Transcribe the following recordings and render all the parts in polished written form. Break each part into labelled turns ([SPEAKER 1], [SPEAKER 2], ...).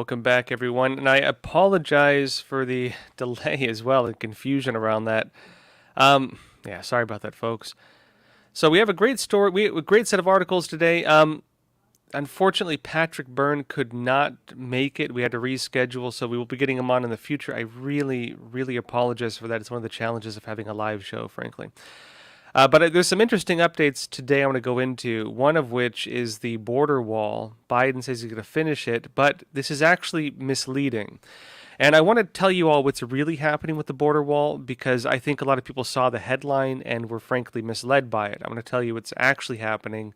[SPEAKER 1] Welcome back, everyone. And I apologize for the delay as well and confusion around that. Yeah, sorry about that, folks. So we have a great story, a great set of articles today. Unfortunately, Patrick Byrne could not make it. We had to reschedule, so we will be getting him on in the future. I really, really apologize for that. It's one of the challenges of having a live show, frankly. But there's some interesting updates today I want to go into, one of which is the border wall. Biden says he's going to finish it, but this is actually misleading. And I want to tell you all what's really happening with the border wall because I think a lot of people saw the headline and were frankly misled by it. I'm going to tell you what's actually happening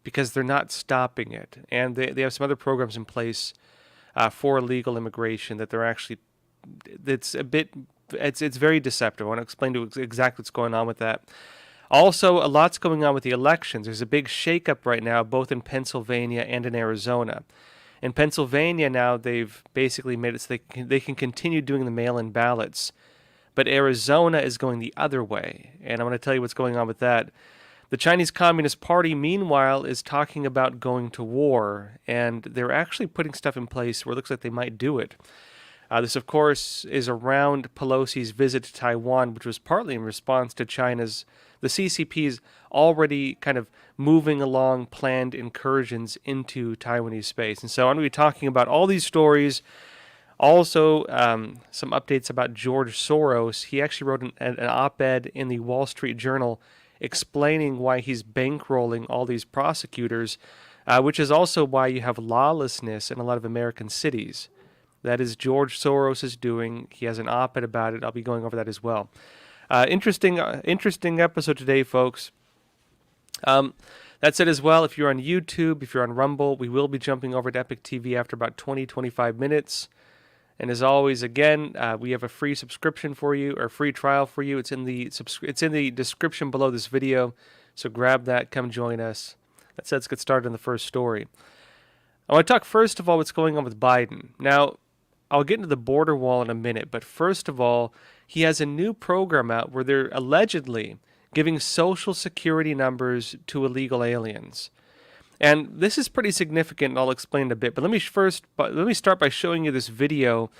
[SPEAKER 1] because they're not stopping it. And they have some other programs in place for illegal immigration that they're actually, it's very deceptive. I want to explain to you exactly what's going on with that. Also, a lot's going on with the elections. There's a big shakeup right now, both in Pennsylvania and in Arizona. In Pennsylvania now, they've basically made it so they can continue doing the mail-in ballots. But Arizona is going the other way, and I want to tell you what's going on with that. The Chinese Communist Party, meanwhile, is talking about going to war, and they're actually putting stuff in place where it looks like they might do it. This, of course, is around Pelosi's visit to Taiwan, which was partly in response to the CCP's already kind of moving along planned incursions into Taiwanese space. And so I'm going to be talking about all these stories. Also, some updates about George Soros. He actually wrote an op-ed in the Wall Street Journal explaining why he's bankrolling all these prosecutors, which is also why you have lawlessness in a lot of American cities. That is George Soros is doing. He has an op-ed about it. I'll be going over that as well. Interesting episode today, folks. That said as well, if you're on YouTube, if you're on Rumble, we will be jumping over to Epic TV after about 20-25 minutes. And as always, again, we have a free subscription for you, or free trial for you. It's in the description below this video. So grab that, come join us. That said, let's get started on the first story. I want to talk first of all what's going on with Biden. Now, I'll get into the border wall in a minute, but first of all, he has a new program out where they're allegedly giving social security numbers to illegal aliens. And this is pretty significant, and I'll explain in a bit. But let me start by showing you this video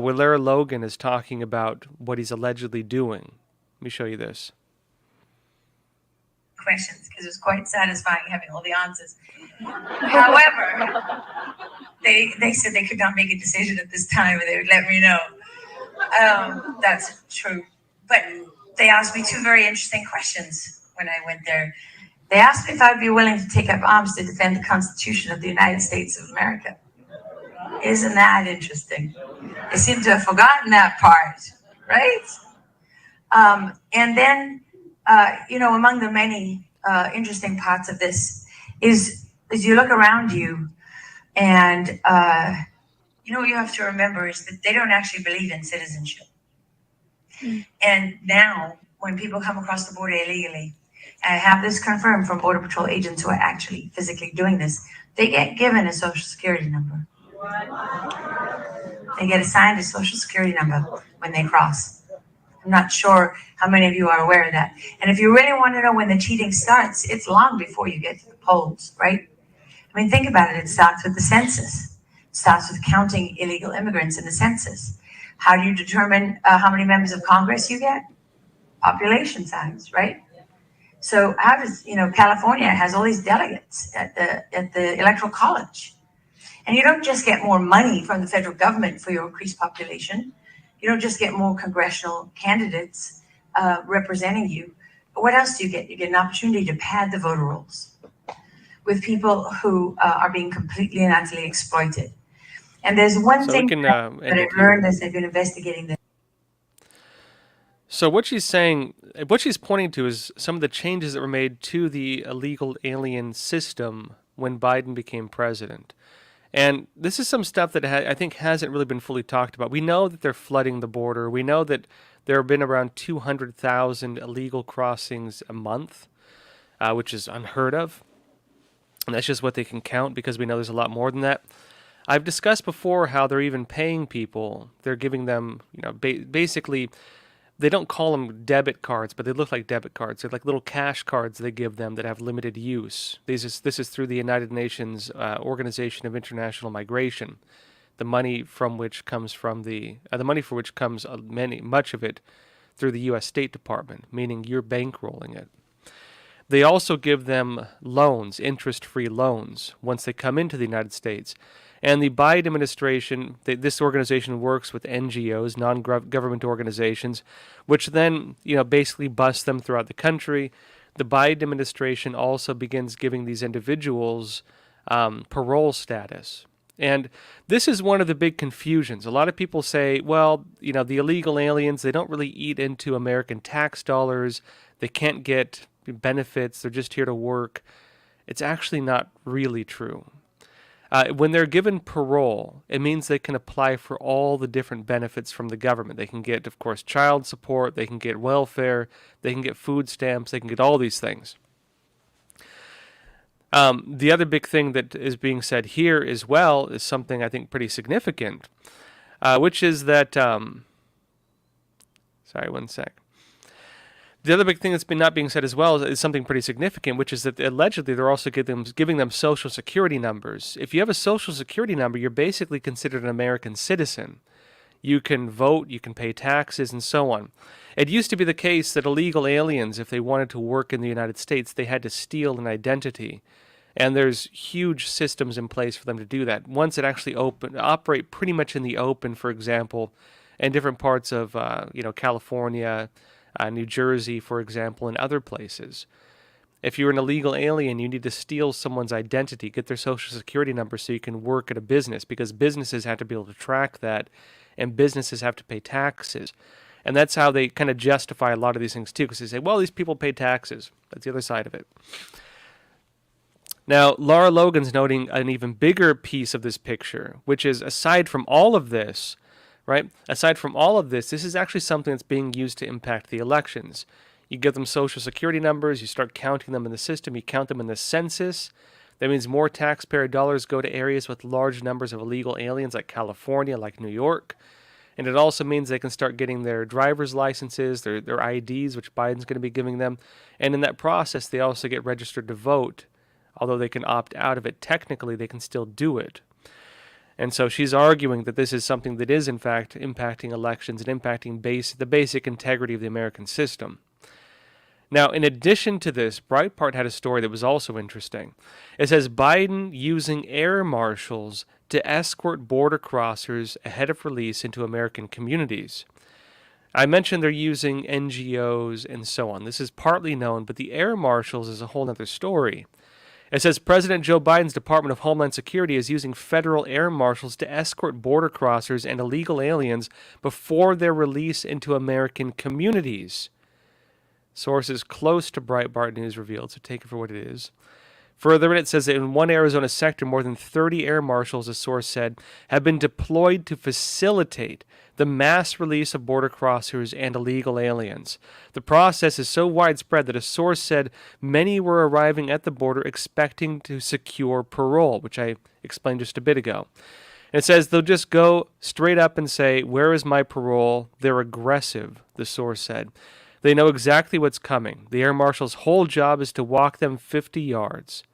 [SPEAKER 1] where Lara Logan is talking about what he's allegedly doing. Let me show you this.
[SPEAKER 2] Questions, because it was quite satisfying having all the answers. However, they said they could not make a decision at this time, and they would let me know. That's true. But they asked me two very interesting questions when I went there. They asked me if I'd be willing to take up arms to defend the Constitution of the United States of America. Isn't that interesting? They seem to have forgotten that part, right? And then, among the many interesting parts of this is you look around you and, what you have to remember is that they don't actually believe in citizenship. And now, when people come across the border illegally, I have this confirmed from Border Patrol agents who are actually physically doing this, they get given a social security number. They get assigned a social security number when they cross. I'm not sure how many of you are aware of that. And if you really want to know when the cheating starts, it's long before you get to the polls, right? I mean, think about it. It starts with the census. It starts with counting illegal immigrants in the census. How do you determine how many members of Congress you get? Population size, right? So how does, California has all these delegates at the Electoral College. And you don't just get more money from the federal government for your increased population. You don't just get more congressional candidates representing you. But what else do you get? You get an opportunity to pad the voter rolls with people who are being completely and utterly exploited. And there's one thing that I've learned as I've been investigating this.
[SPEAKER 1] So what she's pointing to is some of the changes that were made to the illegal alien system when Biden became president. And this is some stuff that I think hasn't really been fully talked about. We know that they're flooding the border. We know that there have been around 200,000 illegal crossings a month, which is unheard of. And that's just what they can count because we know there's a lot more than that. I've discussed before how they're even paying people. They're giving them, basically, they don't call them debit cards, but they look like debit cards. They're like little cash cards they give them that have limited use. This is through the United Nations Organization of International Migration. the money from which comes from the money for which comes much of it through the U.S. State Department, meaning you're bankrolling it. They also give them loans, interest-free loans, once they come into the United States. And the Biden administration, this organization works with NGOs, non-government organizations, which then, basically bust them throughout the country. The Biden administration also begins giving these individuals parole status. And this is one of the big confusions. A lot of people say, well, the illegal aliens, they don't really eat into American tax dollars. They can't get benefits. They're just here to work. It's actually not really true. When they're given parole, it means they can apply for all the different benefits from the government. They can get, of course, child support. They can get welfare. They can get food stamps. They can get all these things. The other big thing that is being said here as well is something I think pretty significant, which is that, sorry, one sec. The other big thing that's been not being said as well is something pretty significant, which is that allegedly they're also giving them social security numbers. If you have a social security number, you're basically considered an American citizen. You can vote, you can pay taxes, and so on. It used to be the case that illegal aliens, if they wanted to work in the United States, they had to steal an identity. And there's huge systems in place for them to do that. Once it actually operate pretty much in the open, for example, in different parts of California, New Jersey, for example, and other places. If you're an illegal alien, you need to steal someone's identity, get their social security number so you can work at a business, because businesses have to be able to track that, and businesses have to pay taxes. And that's how they kind of justify a lot of these things too, because they say, well, these people pay taxes. That's the other side of it. Now, Lara Logan's noting an even bigger piece of this picture, which is aside from all of this, right? Aside from all of this, this is actually something that's being used to impact the elections. You give them social security numbers, you start counting them in the system, you count them in the census. That means more taxpayer dollars go to areas with large numbers of illegal aliens like California, like New York. And it also means they can start getting their driver's licenses, their IDs, which Biden's going to be giving them. And in that process, they also get registered to vote. Although they can opt out of it, technically they can still do it. And so she's arguing that this is something that is, in fact, impacting elections and impacting the basic integrity of the American system. Now, in addition to this, Breitbart had a story that was also interesting. It says Biden using air marshals to escort border crossers ahead of release into American communities. I mentioned they're using NGOs and so on. This is partly known, but the air marshals is a whole other story. It says President Joe Biden's Department of Homeland Security is using federal air marshals to escort border crossers and illegal aliens before their release into American communities. Sources close to Breitbart News revealed, so take it for what it is. Further, it says that in one Arizona sector, more than 30 air marshals, a source said, have been deployed to facilitate the mass release of border crossers and illegal aliens. The process is so widespread that a source said many were arriving at the border expecting to secure parole, which I explained just a bit ago. And it says they'll just go straight up and say, "Where is my parole?" They're aggressive, the source said. They know exactly what's coming. The air marshal's whole job is to walk them 50 yards.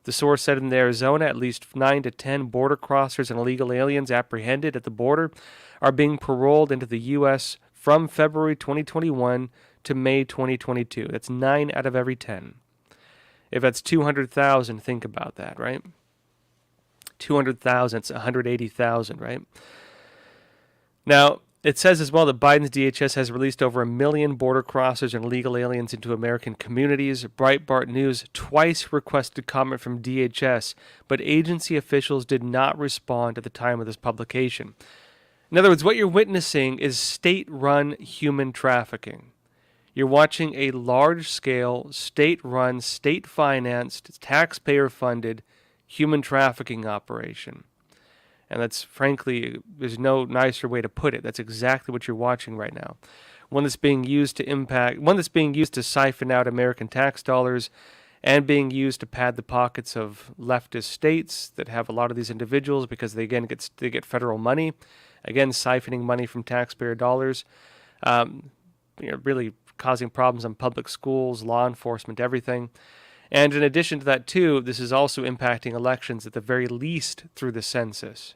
[SPEAKER 1] The source said in Arizona, at least 9 to 10 border crossers and illegal aliens apprehended at the border are being paroled into the U.S. from February 2021 to May 2022. That's 9 out of every 10. If that's 200,000, think about that, right? 200,000, it's 180,000, right? Now, it says as well that Biden's DHS has released over 1 million border crossers and illegal aliens into American communities. Breitbart News twice requested comment from DHS, but agency officials did not respond at the time of this publication. In other words, what you're witnessing is state-run human trafficking. You're watching a large-scale, state-run, state-financed, taxpayer-funded human trafficking operation. And that's, frankly, there's no nicer way to put it. That's exactly what you're watching right now. One that's being used to siphon out American tax dollars and being used to pad the pockets of leftist states that have a lot of these individuals because they get federal money. Again, siphoning money from taxpayer dollars. Really causing problems on public schools, law enforcement, everything. And in addition to that, too, this is also impacting elections at the very least through the census.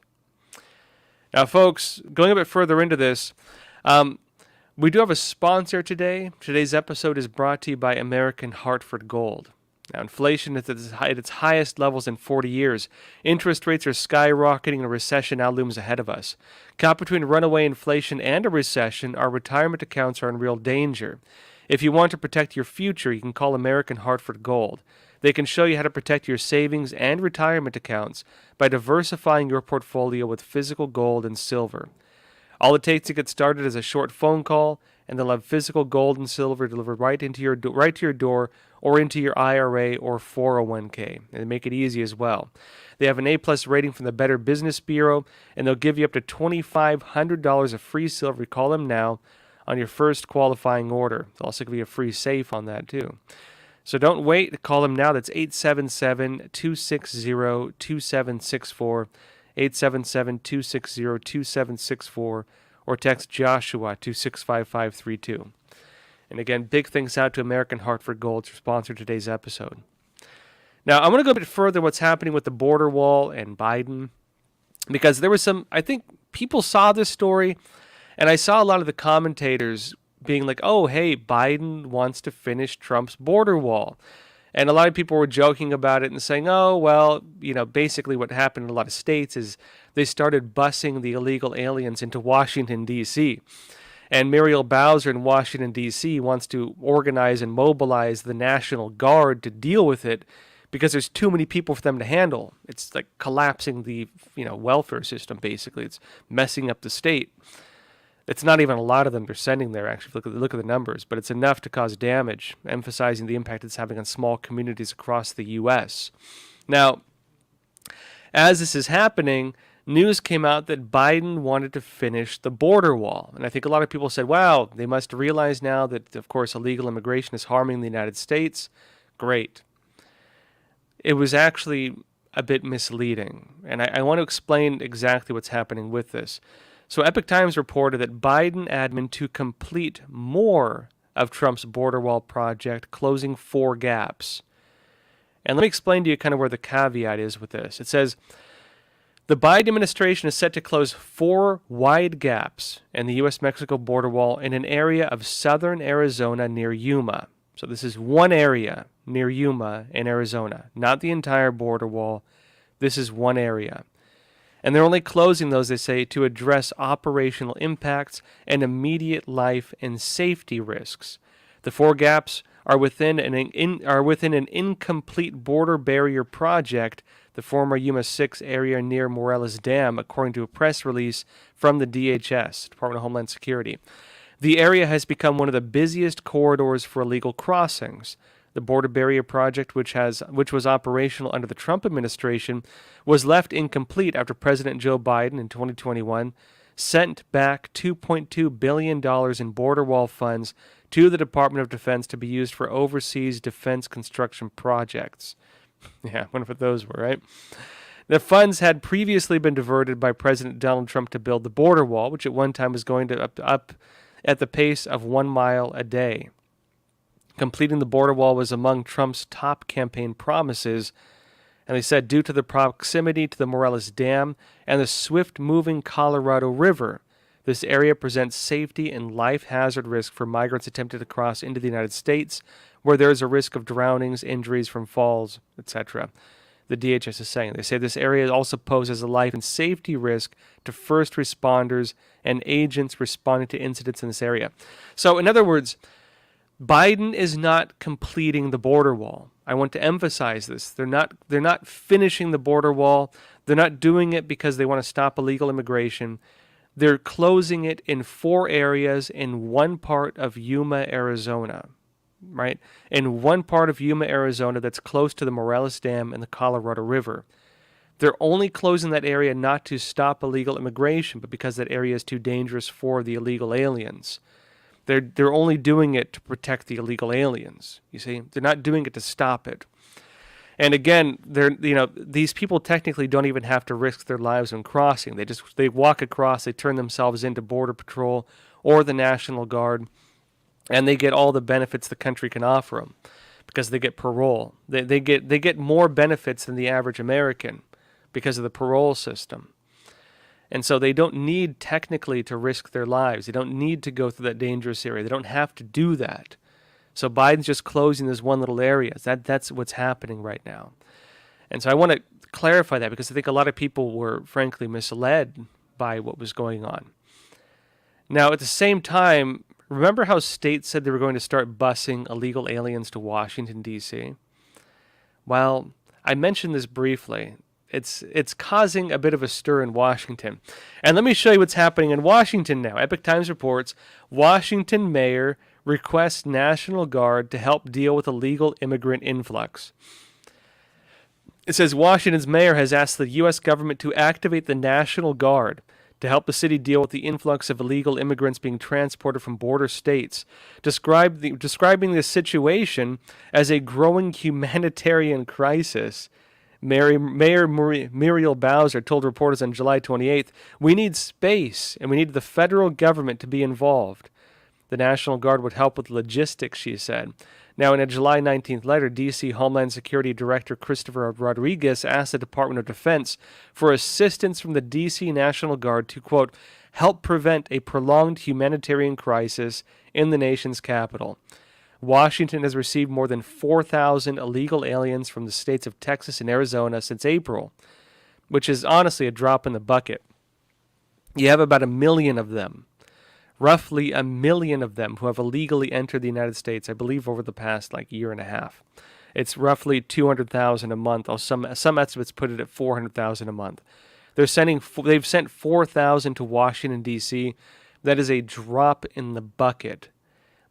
[SPEAKER 1] Now, folks, going a bit further into this, um, we do have a sponsor today. Today's episode is brought to you by American Hartford Gold. Now, inflation is at its highest levels in 40 years. Interest rates are skyrocketing and a recession now looms ahead of us. Caught between runaway inflation and a recession, our retirement accounts are in real danger. If you want to protect your future, you can call American Hartford Gold. They can show you how to protect your savings and retirement accounts by diversifying your portfolio with physical gold and silver. All it takes to get started is a short phone call, and they'll have physical gold and silver delivered right to your door or into your IRA or 401k. And they make it easy as well. They have an A-plus rating from the Better Business Bureau, and they'll give you up to $2,500 of free silver. Call them now on your first qualifying order. They'll also give you a free safe on that too. So don't wait. Call them now. That's 877-260-2764, 877-260-2764, or text Joshua to 65532. And again, big thanks out to American Hartford Gold for sponsoring today's episode. Now, I'm going to go a bit further what's happening with the border wall and Biden, because there was some, I think people saw this story, and I saw a lot of the commentators being like, oh, hey, Biden wants to finish Trump's border wall. And a lot of people were joking about it and saying, oh, well, basically what happened in a lot of states is they started busing the illegal aliens into Washington, D.C., and Muriel Bowser in Washington, D.C. wants to organize and mobilize the National Guard to deal with it because there's too many people for them to handle. It's like collapsing the welfare system, basically. It's messing up the state. It's not even a lot of them they're sending there, actually. Look at the numbers, but it's enough to cause damage, emphasizing the impact it's having on small communities across the U.S. Now, as this is happening, news came out that Biden wanted to finish the border wall. And I think a lot of people said, wow, they must realize now that, of course, illegal immigration is harming the United States. Great. It was actually a bit misleading. And I want to explain exactly what's happening with this. So Epoch Times reported that Biden admin to complete more of Trump's border wall project, closing 4 gaps. And let me explain to you kind of where the caveat is with this. It says, the Biden administration is set to close 4 wide gaps in the U.S.-Mexico border wall in an area of southern Arizona near Yuma. So this is one area near Yuma in Arizona, not the entire border wall. This is one area. And they're only closing those, they say, to address operational impacts and immediate life and safety risks. The 4 gaps are within an incomplete border barrier project, the former Yuma 6 area near Morelos Dam, according to a press release from the DHS, Department of Homeland Security. The area has become one of the busiest corridors for illegal crossings. The border barrier project, which was operational under the Trump administration, was left incomplete after President Joe Biden in 2021 sent back $2.2 billion in border wall funds to the Department of Defense to be used for overseas defense construction projects. Yeah, I wonder what those were, right? The funds had previously been diverted by President Donald Trump to build the border wall, which at one time was going to up at the pace of 1 mile a day. Completing the border wall was among Trump's top campaign promises, and they said due to the proximity to the Morelos Dam and the swift-moving Colorado River, this area presents safety and life hazard risk for migrants attempting to cross into the United States, where there is a risk of drownings, injuries from falls, etc. The DHS is saying. They say this area also poses a life and safety risk to first responders and agents responding to incidents in this area. So, in other words, Biden is not completing the border wall. I want to emphasize this. They're not finishing the border wall. They're not doing it because they want to stop illegal immigration. They're closing it in 4 areas in one part of Yuma, Arizona, right? In one part of Yuma, Arizona that's close to the Morelos Dam and the Colorado River. They're only closing that area not to stop illegal immigration, but because that area is too dangerous for the illegal aliens. They're only doing it to protect the illegal aliens. You see, they're not doing it to stop it. And again, these people technically don't even have to risk their lives when crossing. They walk across, they turn themselves into Border Patrol or the National Guard, and they get all the benefits the country can offer them because they get parole. They get more benefits than the average American because of the parole system. And so they don't need technically to risk their lives. They don't need to go through that dangerous area. They don't have to do that. So Biden's just closing this one little area. That's what's happening right now. And so I want to clarify that because I think a lot of people were frankly misled by what was going on. Now, at the same time, remember how states said they were going to start busing illegal aliens to Washington, D.C.? Well, I mentioned this briefly. It's causing a bit of a stir in Washington. And let me show you what's happening in Washington now. Epoch Times reports, Washington mayor requests National Guard to help deal with illegal immigrant influx. It says Washington's mayor has asked the U.S. government to activate the National Guard to help the city deal with the influx of illegal immigrants being transported from border states, describing the situation as a growing humanitarian crisis. Mayor Muriel Bowser told reporters on July 28th, "We need space and we need the federal government to be involved. The National Guard would help with logistics," she said. Now, in a July 19th letter, D.C. Homeland Security Director Christopher Rodriguez asked the Department of Defense for assistance from the D.C. National Guard to, quote, help prevent a prolonged humanitarian crisis in the nation's capital. Washington has received more than 4,000 illegal aliens from the states of Texas and Arizona since April, which is honestly a drop in the bucket. You have about 1 million of them. Roughly 1 million of them who have illegally entered the United States, I believe, over the past year and a half. It's roughly 200,000 a month. Some estimates put it at 400,000 a month. They've sent 4,000 to Washington, D.C. That is a drop in the bucket.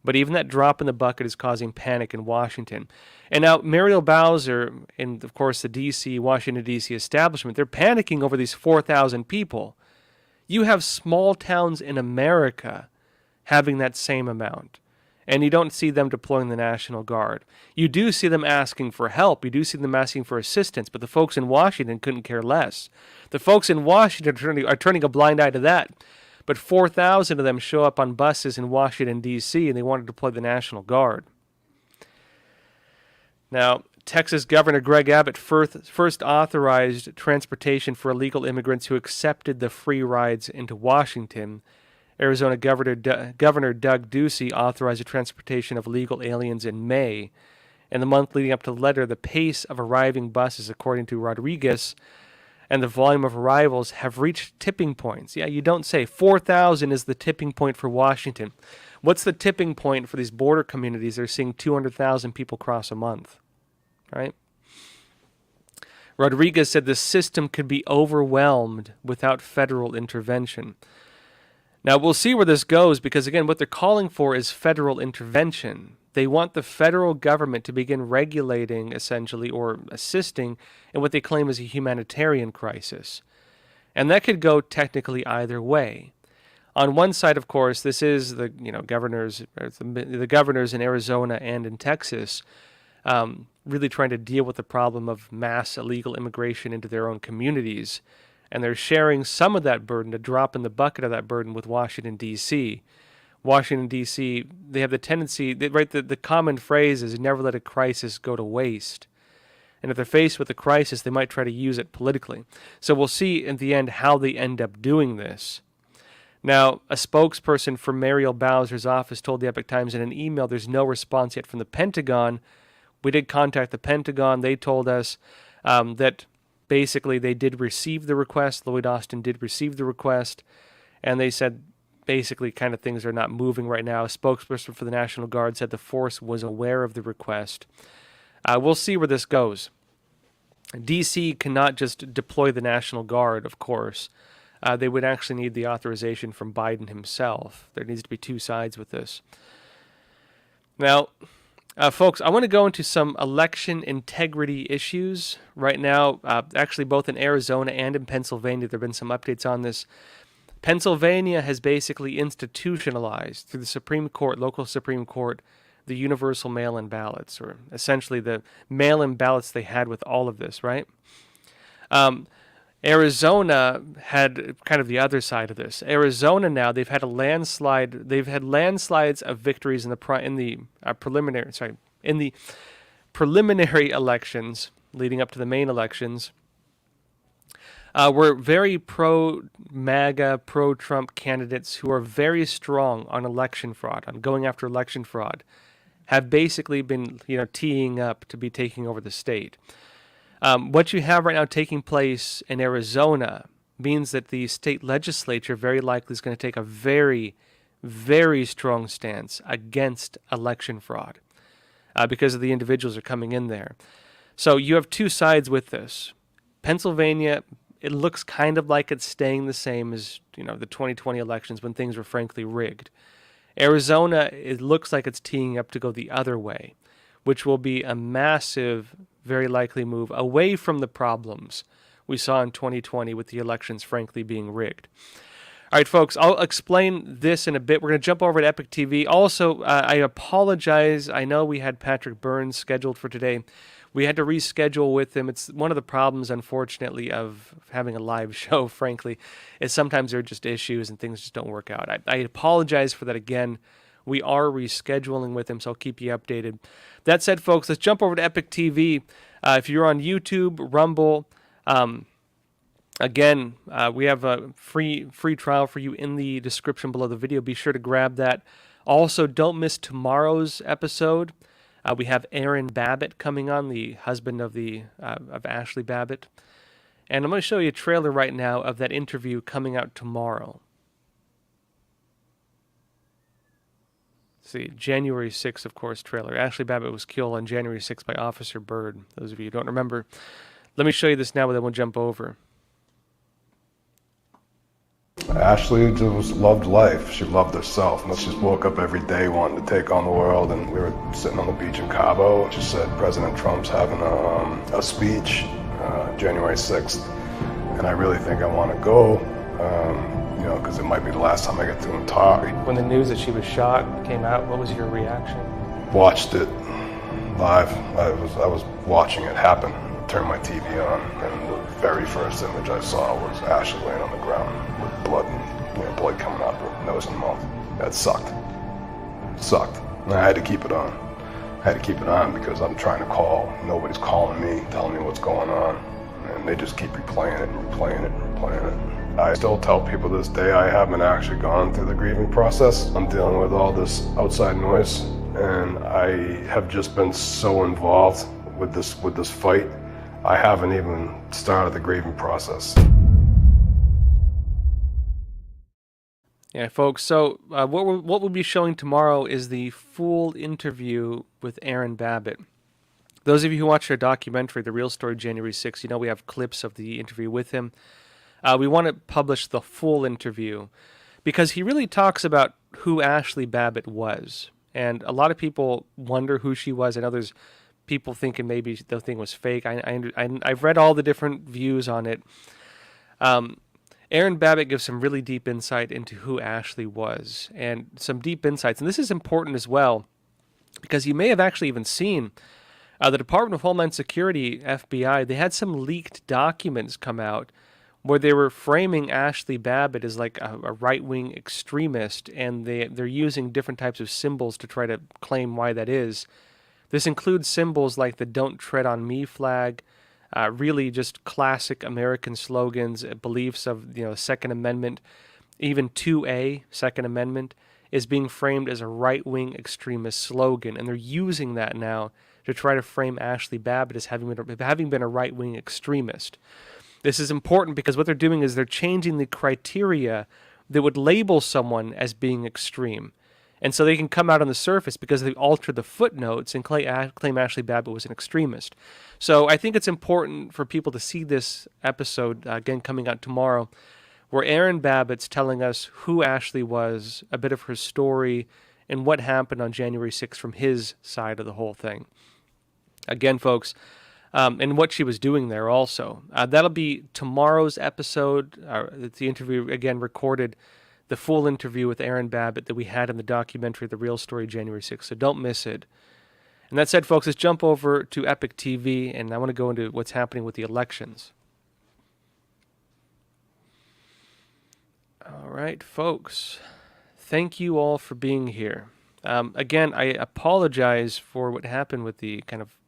[SPEAKER 1] But even that drop in the bucket is causing panic in Washington. And now Muriel Bowser and, of course, the Washington, D.C. establishment, they're panicking over these 4,000 people. You have small towns in America having that same amount, and you don't see them deploying the National Guard. You do see them asking for help. You do see them asking for assistance, but the folks in Washington couldn't care less. The folks in Washington are turning a blind eye to that, but 4,000 of them show up on buses in Washington, D.C., and they want to deploy the National Guard. Now, Texas Governor Greg Abbott first authorized transportation for illegal immigrants who accepted the free rides into Washington. Arizona Governor Doug Ducey authorized the transportation of illegal aliens in May. In the month leading up to the letter, the pace of arriving buses, according to Rodriguez, and the volume of arrivals have reached tipping points. Yeah, you don't say. 4,000 is the tipping point for Washington. What's the tipping point for these border communities? They're seeing 200,000 people cross a month. Right? Rodriguez said the system could be overwhelmed without federal intervention. Now, we'll see where this goes because, again, what they're calling for is federal intervention. They want the federal government to begin regulating, essentially, or assisting in what they claim is a humanitarian crisis. And that could go technically either way. On one side, of course, this is the governors in Arizona and in Texas really trying to deal with the problem of mass illegal immigration into their own communities. And they're sharing some of that burden, a drop in the bucket of that burden with Washington, D.C. Washington, D.C., they have the tendency, the common phrase is never let a crisis go to waste. And if they're faced with a crisis, they might try to use it politically. So we'll see in the end how they end up doing this. Now, a spokesperson for Muriel Bowser's office told the Epoch Times in an email there's no response yet from the Pentagon. We did contact the Pentagon. They told us that basically they did receive the request. Lloyd Austin did receive the request. And they said basically kind of things are not moving right now. A spokesperson for the National Guard said the force was aware of the request. We'll see where this goes. D.C. cannot just deploy the National Guard, of course. They would actually need the authorization from Biden himself. There needs to be two sides with this. Now, folks, I want to go into some election integrity issues right now, actually both in Arizona and in Pennsylvania. There have been some updates on this. Pennsylvania has basically institutionalized through the Supreme Court, local Supreme Court, the universal mail-in ballots, or essentially the mail-in ballots they had with all of this, right? Arizona had kind of the other side of this. Arizona now, they've had a landslide. They've had landslides of victories in the preliminary elections leading up to the main elections. Were very pro-MAGA, pro-Trump candidates who are very strong on election fraud, on going after election fraud, have basically been, teeing up to be taking over the state. What you have right now taking place in Arizona means that the state legislature very likely is going to take a very, very strong stance against election fraud because of the individuals that are coming in there. So you have two sides with this. Pennsylvania, it looks kind of like it's staying the same as the 2020 elections when things were frankly rigged. Arizona, it looks like it's teeing up to go the other way, which will be a massive, very likely move away from the problems we saw in 2020 with the elections frankly being rigged. All right, folks, I'll explain this in a bit. We're going to jump over to Epic TV. Also, I apologize. I know we had Patrick Burns scheduled for today. We had to reschedule with him. It's one of the problems, unfortunately, of having a live show, frankly, is sometimes there are just issues and things just don't work out. I apologize for that again. We are rescheduling with him, so I'll keep you updated. That said, folks, let's jump over to Epic TV. If you're on YouTube, Rumble, again, we have a free trial for you in the description below the video. Be sure to grab that. Also, don't miss tomorrow's episode. We have Aaron Babbitt coming on, the husband of Ashley Babbitt. And I'm going to show you a trailer right now of that interview coming out tomorrow. See, January 6th, of course, trailer. Ashley Babbitt was killed on January 6th by Officer Byrd. Those of you who don't remember. Let me show you this now, but then we'll jump over.
[SPEAKER 3] Ashley just loved life. She loved herself. And she just woke up every day wanting to take on the world. And we were sitting on the beach in Cabo. She said President Trump's having a speech January 6th. And I really think I want to go, because it might be the last time I get to him talk.
[SPEAKER 1] When the news that she was shot came out, what was your reaction?
[SPEAKER 3] Watched it live. I was watching it happen. Turned my TV on, and the very first image I saw was Ashley laying on the ground with blood and blood coming out of her nose and mouth. That sucked. It sucked. And I had to keep it on. I had to keep it on because I'm trying to call. Nobody's calling me, telling me what's going on, and they just keep replaying it and replaying it and replaying it. I still tell people to this day I haven't actually gone through the grieving process. I'm dealing with all this outside noise, and I have just been so involved with this fight. I haven't even started the grieving process.
[SPEAKER 1] Yeah, folks, so what we'll be showing tomorrow is the full interview with Aaron Babbitt. Those of you who watched our documentary, The Real Story, January 6th, we have clips of the interview with him. We want to publish the full interview because he really talks about who Ashley Babbitt was. And a lot of people wonder who she was. I know there's people thinking maybe the thing was fake. I've read all the different views on it. Aaron Babbitt gives some really deep insight into who Ashley was and some deep insights. And this is important as well because you may have actually even seen the Department of Homeland Security, FBI, they had some leaked documents come out where they were framing Ashley Babbitt as like a right-wing extremist, and they're using different types of symbols to try to claim why that is. This includes symbols like the Don't Tread on Me flag, really just classic American slogans, beliefs of Second Amendment. Even 2A, Second Amendment, is being framed as a right-wing extremist slogan, and they're using that now to try to frame Ashley Babbitt as having been a right-wing extremist. This is important because what they're doing is they're changing the criteria that would label someone as being extreme. And so they can come out on the surface because they altered the footnotes and claim Ashley Babbitt was an extremist. So I think it's important for people to see this episode, again, coming out tomorrow, where Aaron Babbitt's telling us who Ashley was, a bit of her story, and what happened on January 6th from his side of the whole thing. Again, folks, and what she was doing there also. That'll be tomorrow's episode. The interview, again, recorded the full interview with Aaron Babbitt that we had in the documentary The Real Story, January 6th, so don't miss it. And that said, folks, let's jump over to Epic TV, and I want to go into what's happening with the elections. All right, folks, thank you all for being here. Again, I apologize for what happened with the kind of